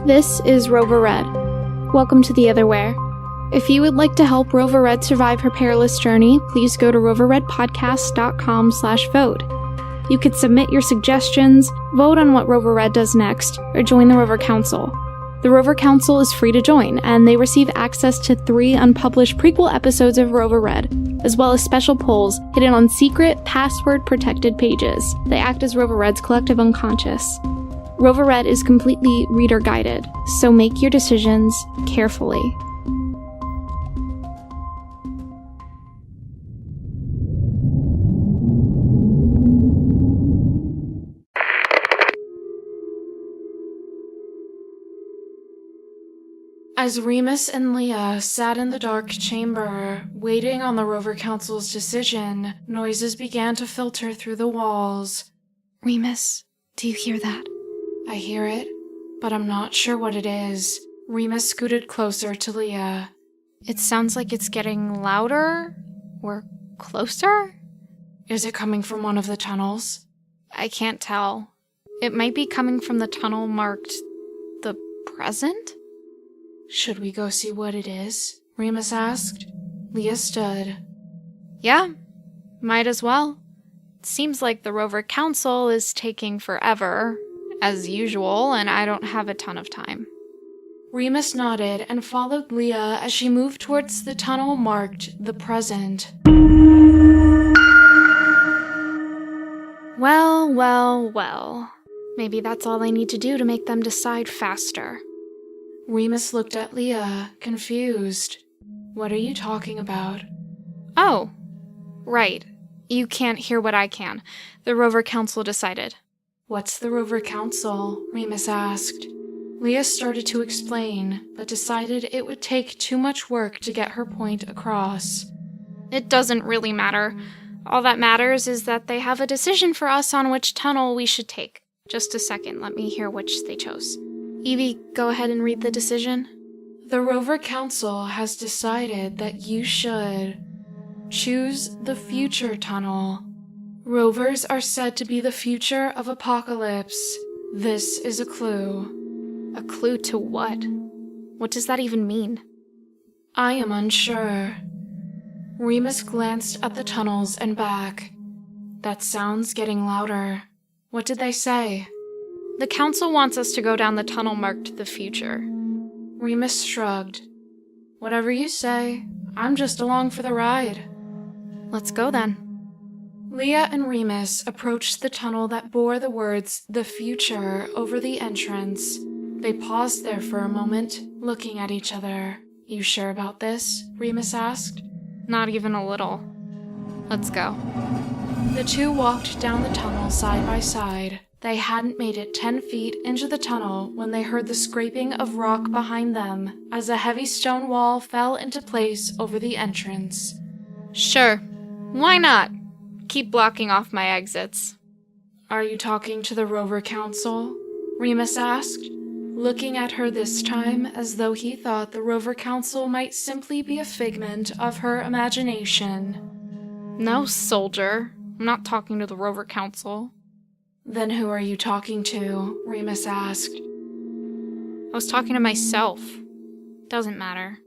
This is Rover Red. Welcome to the Otherwhere. If you would like to help Rover Red survive her perilous journey, please go to roverredpodcast.com/vote. You could submit your suggestions, vote on what Rover Red does next, or join the Rover Council. The Rover Council is free to join, and they receive access to 3 unpublished prequel episodes of Rover Red, as well as special polls hidden on secret, password-protected pages. They act as Rover Red's collective unconscious. Rover Red is completely reader-guided, so make your decisions carefully. As Remus and Leah sat in the dark chamber, waiting on the Rover Council's decision, noises began to filter through the walls. Remus, do you hear that? I hear it, but I'm not sure what it is. Remus scooted closer to Leah. It sounds like it's getting louder or closer? Is it coming from one of the tunnels? I can't tell. It might be coming from the tunnel marked the present? Should we go see what it is? Remus asked. Leah stood. Yeah, might as well. It seems like the Rover Council is taking forever, as usual, and I don't have a ton of time. Remus nodded and followed Leah as she moved towards the tunnel marked the present. Well. Maybe that's all I need to do to make them decide faster. Remus looked at Leah, confused. What are you talking about? Oh, right. You can't hear what I can. The Rover Council decided. What's the Rover Council? Remus asked. Leah started to explain, but decided it would take too much work to get her point across. It doesn't really matter. All that matters is that they have a decision for us on which tunnel we should take. Just a second, let me hear which they chose. Evie, go ahead and read the decision. The Rover Council has decided that you should choose the future tunnel. Rovers are said to be the future of apocalypse. This is a clue. A clue to what? What does that even mean? I am unsure. Remus glanced at the tunnels and back. That sound's getting louder. What did they say? The council wants us to go down the tunnel marked the future. Remus shrugged. Whatever you say, I'm just along for the ride. Let's go then. Leah and Remus approached the tunnel that bore the words, "The Future," over the entrance. They paused there for a moment, looking at each other. You sure about this? Remus asked. Not even a little. Let's go. The two walked down the tunnel side by side. They hadn't made it 10 feet into the tunnel when they heard the scraping of rock behind them as a heavy stone wall fell into place over the entrance. Sure. Why not? Keep blocking off my exits. Are you talking to the Rover Council? Remus asked, looking at her this time as though he thought the Rover Council might simply be a figment of her imagination. No, soldier. I'm not talking to the Rover Council. Then who are you talking to? Remus asked. I was talking to myself. Doesn't matter.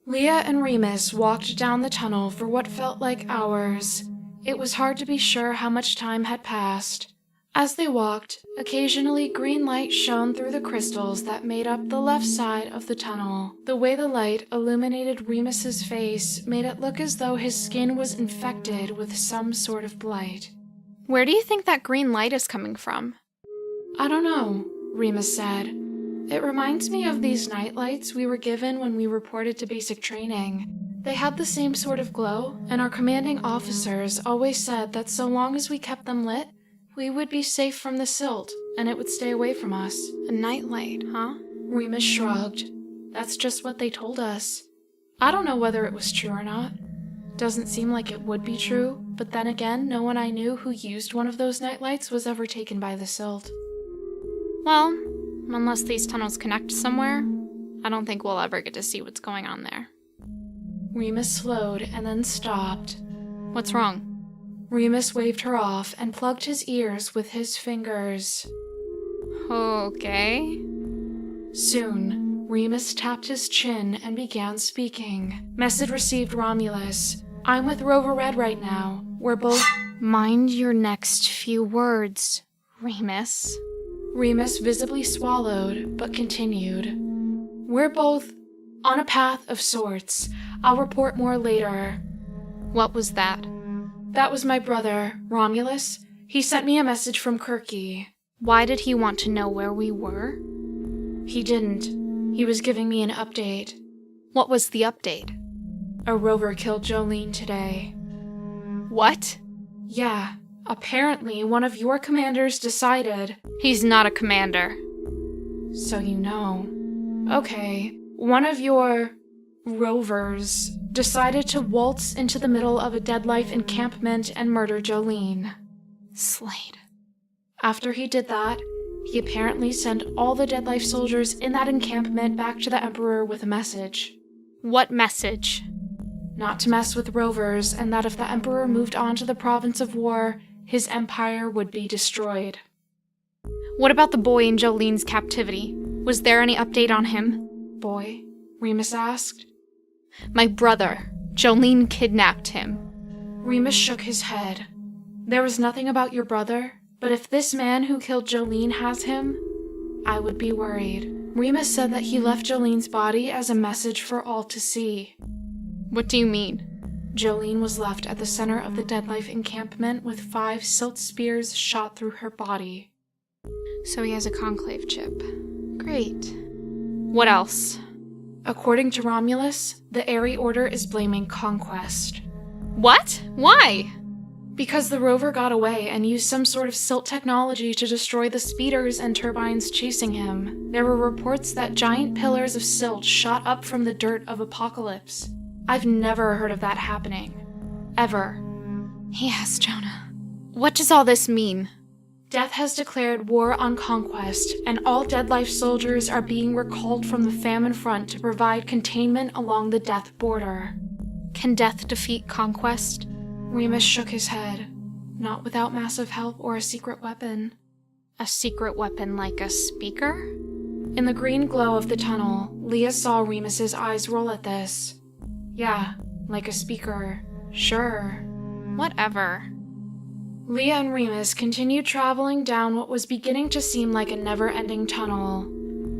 Leah and Remus walked down the tunnel for what felt like hours. It was hard to be sure how much time had passed. As they walked, occasionally green light shone through the crystals that made up the left side of the tunnel. The way the light illuminated Remus's face made it look as though his skin was infected with some sort of blight. Where do you think that green light is coming from? I don't know, Remus said. It reminds me of these nightlights we were given when we reported to basic training. They had the same sort of glow, and our commanding officers always said that so long as we kept them lit, we would be safe from the silt, and it would stay away from us. A nightlight, huh? Remus shrugged. That's just what they told us. I don't know whether it was true or not. Doesn't seem like it would be true, but then again, no one I knew who used one of those nightlights was ever taken by the silt. Well, unless these tunnels connect somewhere, I don't think we'll ever get to see what's going on there. Remus slowed and then stopped. What's wrong? Remus waved her off and plugged his ears with his fingers. Okay. Soon, Remus tapped his chin and began speaking. Message received, Romulus. I'm with Rover Red right now. We're both— Mind your next few words, Remus. Remus visibly swallowed, but continued. We're both on a path of sorts. I'll report more later. What was that? That was my brother, Romulus. He sent me a message from Kirky. Why did he want to know where we were? He didn't. He was giving me an update. What was the update? A rover killed Jolene today. What? Yeah, apparently one of your commanders decided— He's not a commander. So you know. Okay, one of your rovers decided to waltz into the middle of a Deadlife encampment and murder Jolene. Slade. After he did that, he apparently sent all the Deadlife soldiers in that encampment back to the Emperor with a message. What message? Not to mess with rovers, and that if the Emperor moved on to the province of war, his empire would be destroyed. What about the boy in Jolene's captivity? Was there any update on him? Boy? Remus asked. My brother. Jolene kidnapped him. Remus shook his head. There was nothing about your brother, but if this man who killed Jolene has him, I would be worried. Remus said that he left Jolene's body as a message for all to see. What do you mean? Jolene was left at the center of the Deadlife encampment with 5 silt spears shot through her body. So he has a conclave chip. Great. What else? According to Romulus, the Airy Order is blaming Conquest. What? Why? Because the rover got away and used some sort of silt technology to destroy the speeders and turbines chasing him. There were reports that giant pillars of silt shot up from the dirt of Apocalypse. I've never heard of that happening. Ever. Yes, Jonah. What does all this mean? Death has declared war on Conquest, and all Deadlife soldiers are being recalled from the famine front to provide containment along the Death border. Can Death defeat Conquest? Remus shook his head. Not without massive help or a secret weapon. A secret weapon like a speaker? In the green glow of the tunnel, Leah saw Remus's eyes roll at this. Yeah, like a speaker. Sure. Whatever. Leah and Remus continued traveling down what was beginning to seem like a never-ending tunnel.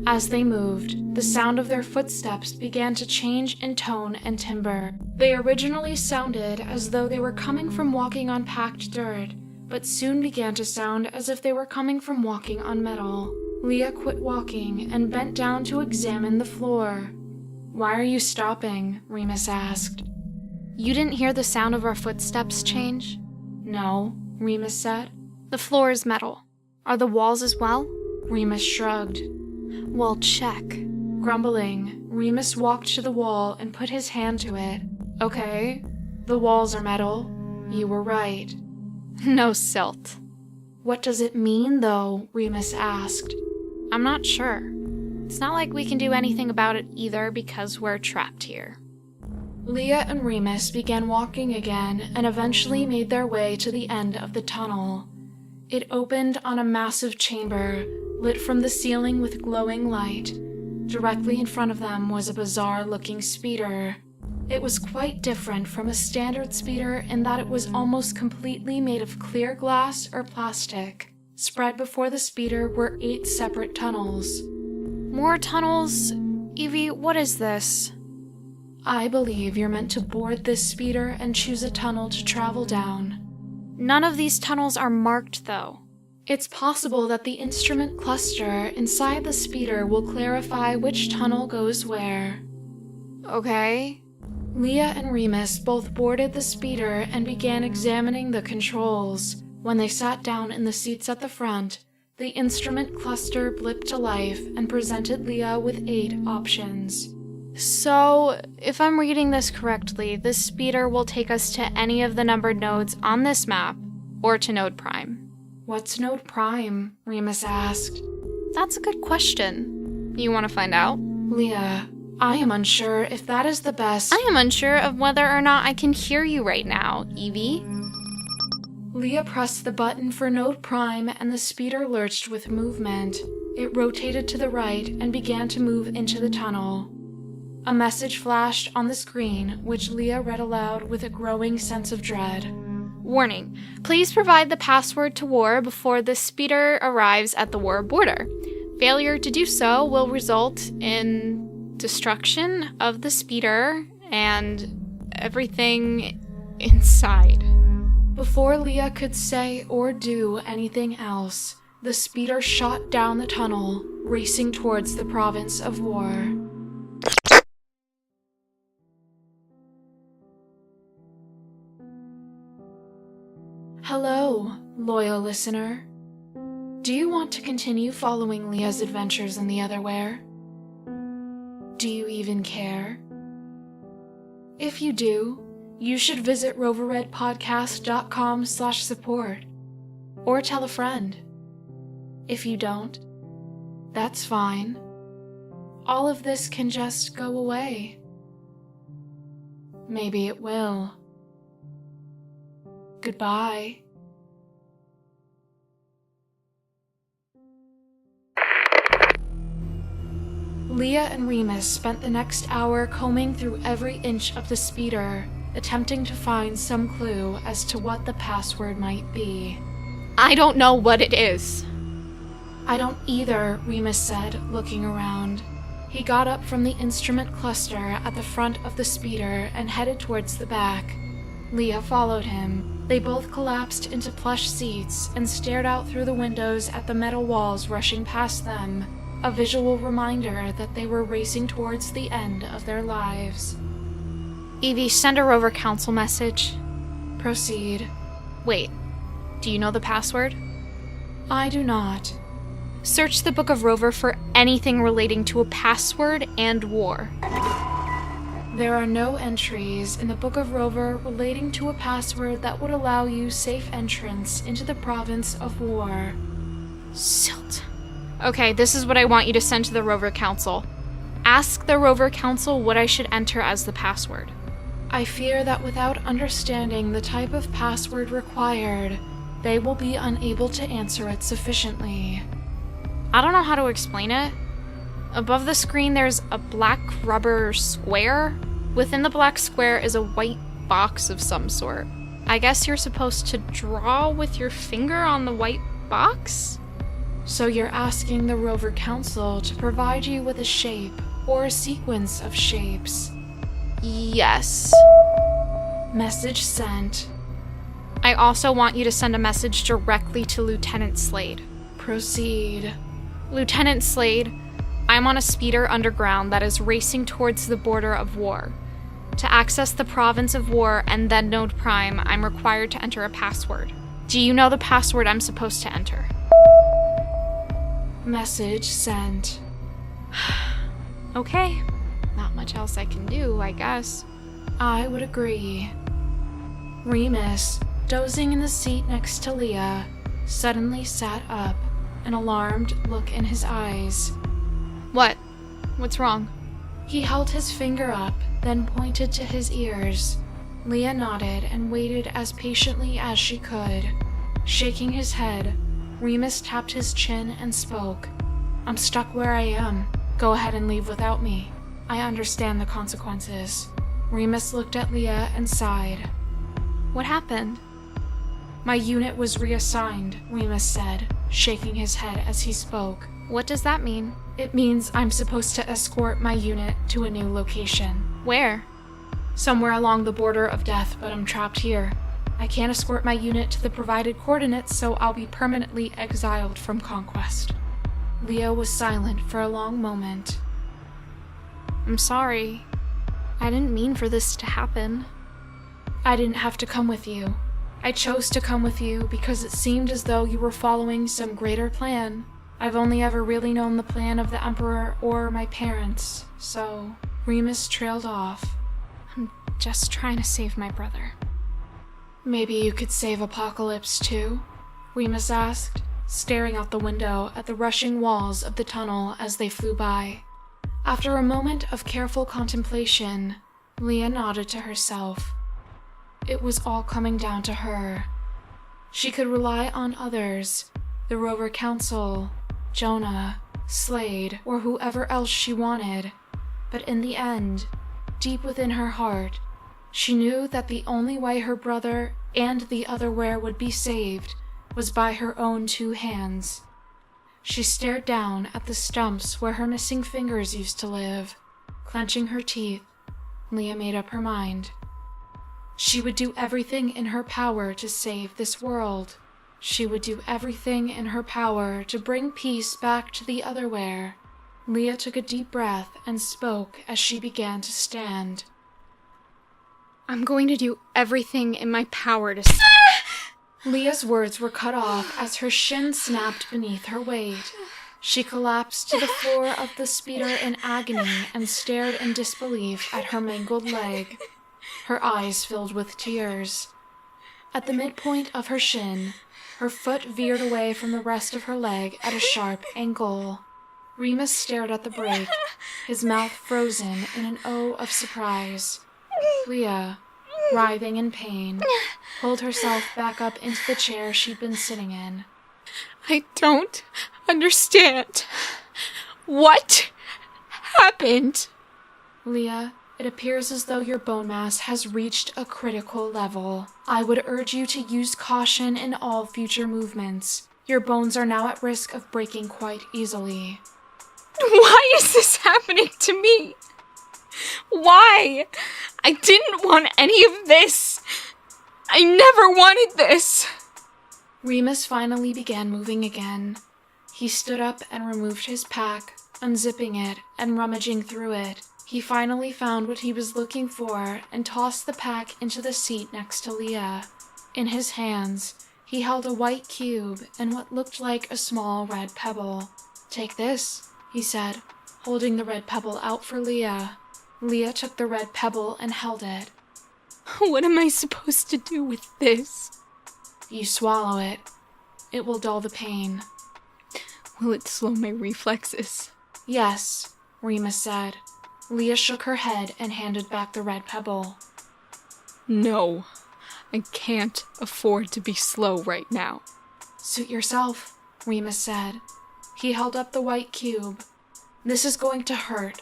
As they moved, the sound of their footsteps began to change in tone and timbre. They originally sounded as though they were coming from walking on packed dirt, but soon began to sound as if they were coming from walking on metal. Leah quit walking and bent down to examine the floor. Why are you stopping? Remus asked. You didn't hear the sound of our footsteps change? No, Remus said. The floor is metal. Are the walls as well? Remus shrugged. Well, check. Grumbling, Remus walked to the wall and put his hand to it. Okay, the walls are metal. You were right. No silt. What does it mean, though? Remus asked. I'm not sure. It's not like we can do anything about it either because we're trapped here. Leah and Remus began walking again and eventually made their way to the end of the tunnel. It opened on a massive chamber, lit from the ceiling with glowing light. Directly in front of them was a bizarre-looking speeder. It was quite different from a standard speeder in that it was almost completely made of clear glass or plastic. Spread before the speeder were 8 separate tunnels. More tunnels? Evie, what is this? I believe you're meant to board this speeder and choose a tunnel to travel down. None of these tunnels are marked, though. It's possible that the instrument cluster inside the speeder will clarify which tunnel goes where. Okay. Leah and Remus both boarded the speeder and began examining the controls. When they sat down in the seats at the front, the instrument cluster blipped to life and presented Leah with 8 options. So, if I'm reading this correctly, this speeder will take us to any of the numbered nodes on this map, or to Node Prime. What's Node Prime? Remus asked. That's a good question. You want to find out? Leah, I am unsure if that is the best— I am unsure of whether or not I can hear you right now, Evie. Leah pressed the button for node prime and the speeder lurched with movement. It rotated to the right and began to move into the tunnel. A message flashed on the screen, which Leah read aloud with a growing sense of dread. Warning. Please provide the password to war before the speeder arrives at the war border. Failure to do so will result in destruction of the speeder and everything inside. Before Leah could say or do anything else, the speeder shot down the tunnel, racing towards the province of War. Hello, loyal listener. Do you want to continue following Leah's adventures in the Otherwhere? Do you even care? If you do, you should visit roverredpodcast.com/support or tell a friend. If you don't, that's fine. All of this can just go away. Maybe it will. Goodbye. Leah and Remus spent the next hour combing through every inch of the speeder, attempting to find some clue as to what the password might be. I don't know what it is. I don't either, Remus said, looking around. He got up from the instrument cluster at the front of the speeder and headed towards the back. Leah followed him. They both collapsed into plush seats and stared out through the windows at the metal walls rushing past them, a visual reminder that they were racing towards the end of their lives. Evie, send a Rover Council message. Proceed. Wait, do you know the password? I do not. Search the Book of Rover for anything relating to a password and war. There are no entries in the Book of Rover relating to a password that would allow you safe entrance into the province of War. Silt. Okay, this is what I want you to send to the Rover Council. Ask the Rover Council what I should enter as the password. I fear that without understanding the type of password required, they will be unable to answer it sufficiently. I don't know how to explain it. Above the screen there's a black rubber square. Within the black square is a white box of some sort. I guess you're supposed to draw with your finger on the white box? So you're asking the Rover Council to provide you with a shape or a sequence of shapes? Yes. Message sent. I also want you to send a message directly to Lieutenant Slade. Proceed. Lieutenant Slade, I'm on a speeder underground that is racing towards the border of War. To access the province of War and then Node Prime, I'm required to enter a password. Do you know the password I'm supposed to enter? Message sent. Okay. Not much else I can do, I guess. I would agree. Remus, dozing in the seat next to Leah, suddenly sat up, an alarmed look in his eyes. What? What's wrong? He held his finger up, then pointed to his ears. Leah nodded and waited as patiently as she could. Shaking his head, Remus tapped his chin and spoke. I'm stuck where I am. Go ahead and leave without me. I understand the consequences. Remus looked at Leah and sighed. What happened? My unit was reassigned, Remus said, shaking his head as he spoke. What does that mean? It means I'm supposed to escort my unit to a new location. Where? Somewhere along the border of death, but I'm trapped here. I can't escort my unit to the provided coordinates, so I'll be permanently exiled from Conquest. Leah was silent for a long moment. I'm sorry. I didn't mean for this to happen. I didn't have to come with you. I chose to come with you because it seemed as though you were following some greater plan. I've only ever really known the plan of the Emperor or my parents, so... Remus trailed off. I'm just trying to save my brother. Maybe you could save Apocalypse too? Remus asked, staring out the window at the rushing walls of the tunnel as they flew by. After a moment of careful contemplation, Leah nodded to herself. It was all coming down to her. She could rely on others, the Rover Council, Jonah, Slade, or whoever else she wanted. But in the end, deep within her heart, she knew that the only way her brother and the Otherwhere would be saved was by her own 2 hands. She stared down at the stumps where her missing fingers used to live. Clenching her teeth, Leah made up her mind. She would do everything in her power to save this world. She would do everything in her power to bring peace back to the Otherwhere. Leah took a deep breath and spoke as she began to stand. I'm going to do everything in my power to... Leah's words were cut off as her shin snapped beneath her weight. She collapsed to the floor of the speeder in agony and stared in disbelief at her mangled leg. Her eyes filled with tears. At the midpoint of her shin, her foot veered away from the rest of her leg at a sharp angle. Remus stared at the break, his mouth frozen in an O of surprise. Leah, writhing in pain, pulled herself back up into the chair she'd been sitting in. I don't understand. What happened? Leah, it appears as though your bone mass has reached a critical level. I would urge you to use caution in all future movements. Your bones are now at risk of breaking quite easily. Why is this happening to me? Why? I didn't want any of this. I never wanted this. Remus finally began moving again. He stood up and removed his pack, unzipping it and rummaging through it. He finally found what he was looking for and tossed the pack into the seat next to Leah. In his hands, he held a white cube and what looked like a small red pebble. "Take this," he said, holding the red pebble out for Leah. Leah took the red pebble and held it. What am I supposed to do with this? You swallow it. It will dull the pain. Will it slow my reflexes? Yes, Remus said. Leah shook her head and handed back the red pebble. No, I can't afford to be slow right now. Suit yourself, Remus said. He held up the white cube. This is going to hurt.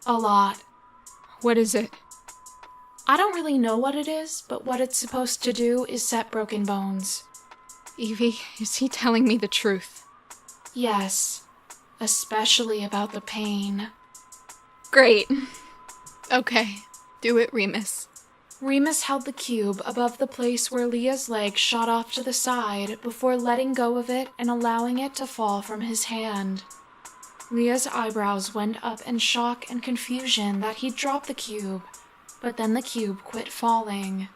A lot. What is it? I don't really know what it is, but what it's supposed to do is set broken bones. Evie, is he telling me the truth? Yes, especially about the pain. Great. Okay, do it, Remus. Remus held the cube above the place where Leah's leg shot off to the side before letting go of it and allowing it to fall from his hand. Leah's eyebrows went up in shock and confusion that he'd dropped the cube, but then the cube quit falling.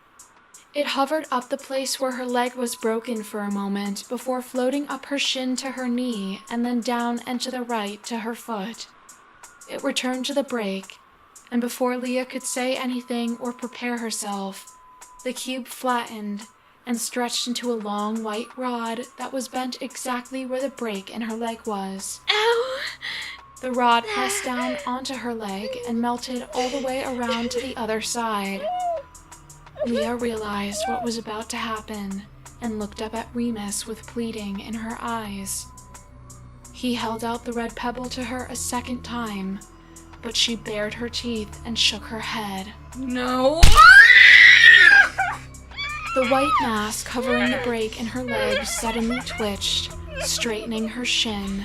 It hovered up the place where her leg was broken for a moment before floating up her shin to her knee and then down and to the right to her foot. It returned to the break, and before Leah could say anything or prepare herself, the cube flattened and stretched into a long white rod that was bent exactly where the break in her leg was. Ow! The rod pressed down onto her leg and melted all the way around to the other side. Leah realized what was about to happen and looked up at Remus with pleading in her eyes. He held out the red pebble to her a second time, but she bared her teeth and shook her head. No! The white mass covering the break in her leg suddenly twitched, straightening her shin.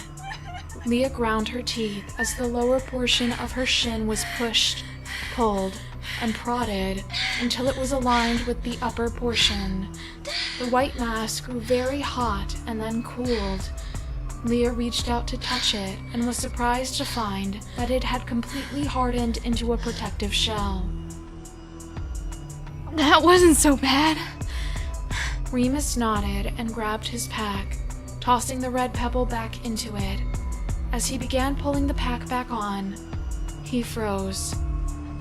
Leah ground her teeth as the lower portion of her shin was pushed, pulled, and prodded until it was aligned with the upper portion. The white mass grew very hot and then cooled. Leah reached out to touch it and was surprised to find that it had completely hardened into a protective shell. That wasn't so bad. Remus nodded and grabbed his pack, tossing the red pebble back into it. As he began pulling the pack back on, he froze.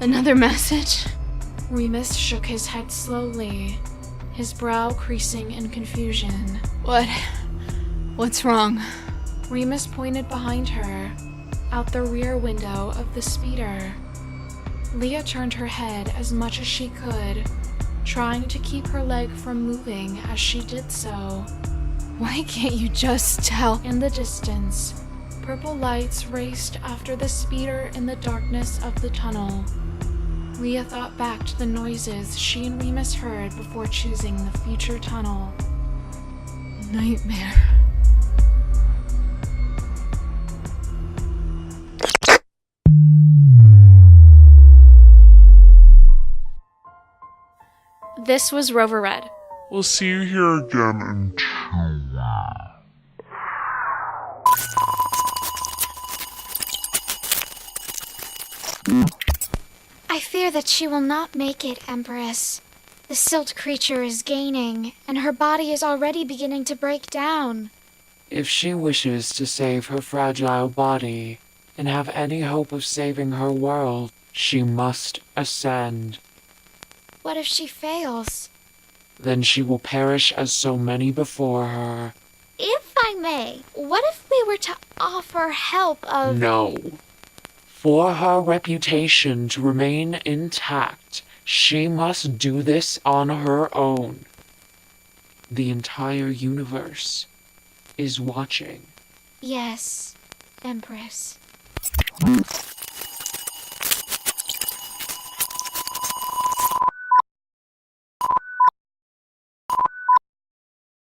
Another message? Remus shook his head slowly, his brow creasing in confusion. What's wrong? Remus pointed behind her, out the rear window of the speeder. Leah turned her head as much as she could, trying to keep her leg from moving as she did so. Why can't you just tell? In the distance, purple lights raced after the speeder in the darkness of the tunnel. Leah thought back to the noises she and Remus heard before choosing the future tunnel. Nightmare. This was Rover Red. We'll see you here again in 2 I fear that she will not make it, Empress. The silt creature is gaining, and her body is already beginning to break down. If she wishes to save her fragile body and have any hope of saving her world, she must ascend. What if she fails? Then she will perish as so many before her. If I may, what if we were to offer help of... No. For her reputation to remain intact, she must do this on her own. The entire universe is watching. Yes, Empress.